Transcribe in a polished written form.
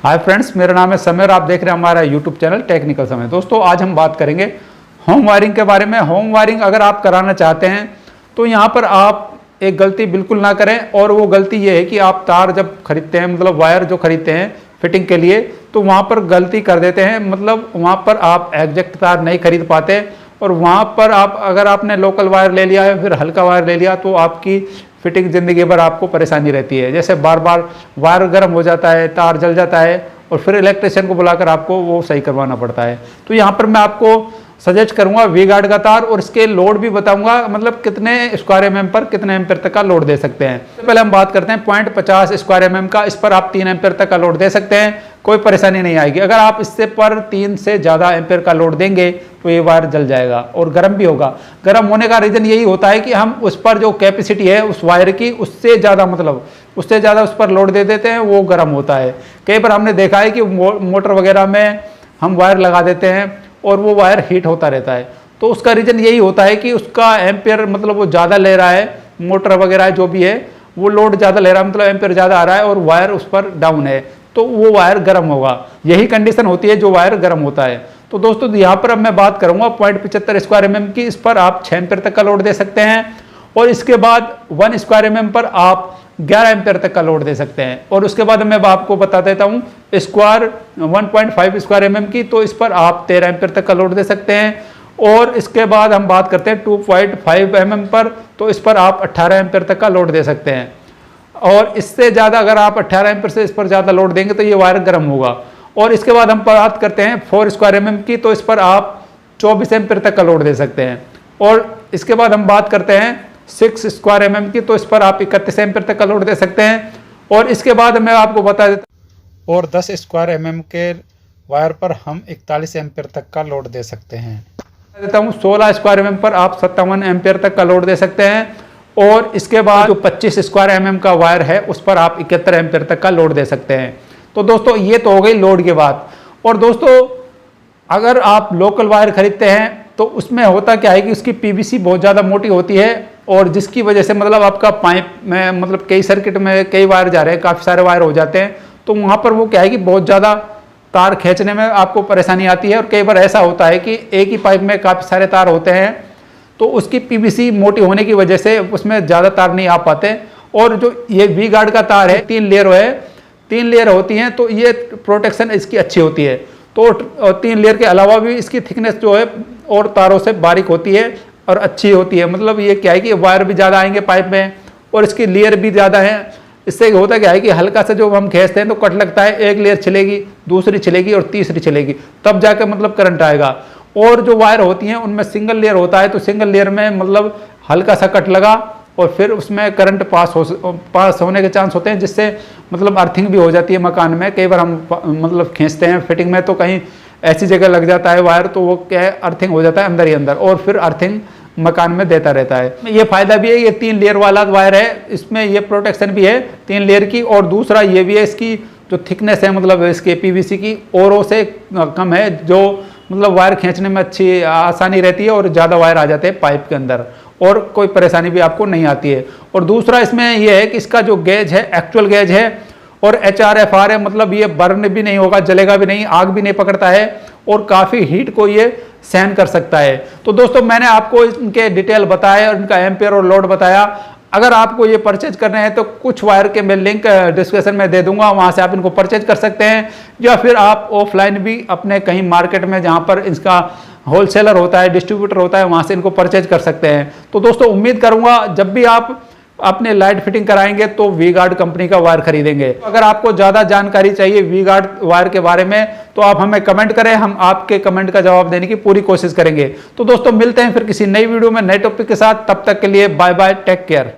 Hi friends, मेरा नाम है समय और आप देख रहे हैं हमारा यूट्यूब चैनल टेक्निकल समय। दोस्तों आज हम बात करेंगे होम वायरिंग के बारे में। होम वायरिंग अगर आप कराना चाहते हैं तो यहाँ पर आप एक गलती बिल्कुल ना करें, और वो गलती ये है कि आप तार जब खरीदते हैं, मतलब वायर जो खरीदते हैं फिटिंग के लिए, तो वहाँ पर गलती कर देते हैं। मतलब वहाँ पर आप एग्जैक्ट तार नहीं खरीद पाते, और वहाँ पर आप अगर आपने लोकल वायर ले लिया है फिर हल्का वायर ले लिया तो आपकी फिटिंग ज़िंदगी भर आपको परेशानी रहती है। जैसे बार बार वायर गर्म हो जाता है, तार जल जाता है, और फिर इलेक्ट्रिशियन को बुलाकर आपको वो सही करवाना पड़ता है। तो यहाँ पर मैं आपको सजेस्ट करूंगा वी गार्ड का तार, और इसके लोड भी बताऊंगा, मतलब कितने स्क्वायर एमएम पर कितने एम्पेयर तक का लोड दे सकते हैं। तो पहले हम बात करते हैं 0.50 स्क्वायर एमएम का। इस पर आप 3 एम्पेयर तक का लोड दे सकते हैं, कोई परेशानी नहीं आएगी। अगर आप इससे पर 3 से ज़्यादा एम्पेयर का लोड देंगे तो ये वायर जल जाएगा और गर्म भी होगा। गर्म होने का रीज़न यही होता है कि हम उस पर जो कैपेसिटी है उस वायर की, उससे ज़्यादा उस पर लोड दे देते हैं, वो गर्म होता है। कई बार हमने देखा है कि मोटर वगैरह में हम वायर लगा देते हैं और वो वायर हीट होता रहता है। तो उसका रीज़न यही होता है कि उसका एम्पेयर मतलब वो ज़्यादा ले रहा है, मोटर वगैरह जो भी है वो लोड ज़्यादा ले रहा है, मतलब एम्पेयर ज़्यादा आ रहा है, और वायर उस पर डाउन है, तो वो वायर गर्म होगा। यही कंडीशन होती है जो वायर गर्म होता है। तो दोस्तों यहाँ पर अब मैं बात करूँगा 0.75 स्क्वायर एमएम की। इस पर आप 6 एम्पेयर तक का लोड दे सकते हैं, और इसके बाद 1 स्क्वायर एमएम पर आप 11 एम्पेयर तक का लोड दे सकते हैं। और उसके बाद मैं आपको बता देता हूँ 1.5 स्क्वायर एमएम की, तो इस पर आप 13 एम्पेयर तक का लोड दे सकते हैं। और इसके बाद हम बात करते हैं 2.5 एमएम पर, तो इस पर आप 18 एम्पेयर तक का लोड दे सकते हैं। और इससे ज़्यादा अगर आप 18 एम्पेयर से इस पर ज़्यादा लोड देंगे तो ये वायर गर्म होगा। और इसके बाद हम बात करते हैं 4 स्क्वायर एमएम की, तो इस पर आप 24 एम्पेयर तक का लोड दे सकते हैं। और इसके बाद हम बात करते हैं 6 स्क्वायर एमएम की, तो इस पर आप 31 एम्पेयर तक का लोड दे सकते हैं। और इसके बाद मैं आपको बता देता हूँ, और 10 स्क्वायर एमएम के वायर पर हम 41 एम्पेयर तक का लोड दे सकते हैं। देता हूँ 16 स्क्वायर एमएम पर आप 57 एम्पेयर तक का लोड दे सकते हैं। और इसके बाद जो 25 स्क्वायर एमएम का वायर है उस पर आप 71 एम्पेयर तक का लोड दे सकते हैं। तो दोस्तों ये तो हो गई लोड की बात। और दोस्तों अगर आप लोकल वायर खरीदते हैं तो उसमें होता क्या है कि उसकी पीवीसी बहुत ज़्यादा मोटी होती है, और जिसकी वजह से मतलब आपका पाइप में मतलब कई सर्किट में कई वायर जा रहे हैं, काफ़ी सारे वायर हो जाते हैं, तो वहाँ पर वो क्या है कि बहुत ज़्यादा तार खींचने में आपको परेशानी आती है। और कई बार ऐसा होता है कि एक ही पाइप में काफ़ी सारे तार होते हैं, तो उसकी पीवीसी मोटी होने की वजह से उसमें ज़्यादा तार नहीं आ पाते। और जो ये वी गार्ड का तार है 3 लेयर होती हैं, तो ये प्रोटेक्शन इसकी अच्छी होती है। तो 3 लेयर के अलावा भी इसकी थिकनेस जो है और तारों से बारीक होती है और अच्छी होती है। मतलब ये क्या है कि वायर भी ज़्यादा आएंगे पाइप में, और इसकी लेयर भी ज़्यादा है। इससे होता क्या है कि हल्का सा जो हम खींचते हैं तो कट लगता है, एक लेयर छिलेगी, दूसरी छिलेगी और तीसरी छिलेगी, तब जाकर मतलब करंट आएगा। और जो वायर होती हैं उनमें सिंगल लेयर होता है, तो सिंगल लेयर में मतलब हल्का सा कट लगा और फिर उसमें करंट पास होने के चांस होते हैं, जिससे मतलब अर्थिंग भी हो जाती है मकान में। कई बार हम मतलब खींचते हैं फिटिंग में तो कहीं ऐसी जगह लग जाता है वायर, तो वो क्या है अर्थिंग हो जाता है अंदर ही अंदर, और फिर अर्थिंग मकान में देता रहता है। ये फायदा भी है, ये 3 लेयर वाला वायर है, इसमें ये प्रोटेक्शन भी है 3 लेयर की। और दूसरा ये भी है, इसकी जो थिकनेस है मतलब इसके पीवीसी की औरों से कम है, जो मतलब वायर खींचने में अच्छी आसानी रहती है, और ज़्यादा वायर आ जाते हैं पाइप के अंदर, और कोई परेशानी भी आपको नहीं आती है। और दूसरा इसमें यह है कि इसका जो गेज है एक्चुअल गेज है, और HRFR है, मतलब ये बर्न भी नहीं होगा, जलेगा भी नहीं, आग भी नहीं पकड़ता है, और काफ़ी हीट को ये सहन कर सकता है। तो दोस्तों मैंने आपको इनके डिटेल बताया और इनका एम्पेयर और लोड बताया। अगर आपको ये परचेज करने हैं तो कुछ वायर के मैं लिंक डिस्क्रिप्शन में दे दूंगा, वहाँ से आप इनको परचेज कर सकते हैं, या फिर आप ऑफलाइन भी अपने कहीं मार्केट में जहाँ पर इसका होलसेलर होता है, डिस्ट्रीब्यूटर होता है, वहाँ से इनको परचेज कर सकते हैं। तो दोस्तों उम्मीद करूँगा जब भी आप अपने लाइट फिटिंग कराएंगे तो वी गार्ड कंपनी का वायर खरीदेंगे। अगर आपको ज़्यादा जानकारी चाहिए वी गार्ड वायर के बारे में तो आप हमें कमेंट करें, हम आपके कमेंट का जवाब देने की पूरी कोशिश करेंगे। तो दोस्तों मिलते हैं फिर किसी नई वीडियो में नए टॉपिक के साथ, तब तक के लिए बाय बाय, टेक केयर।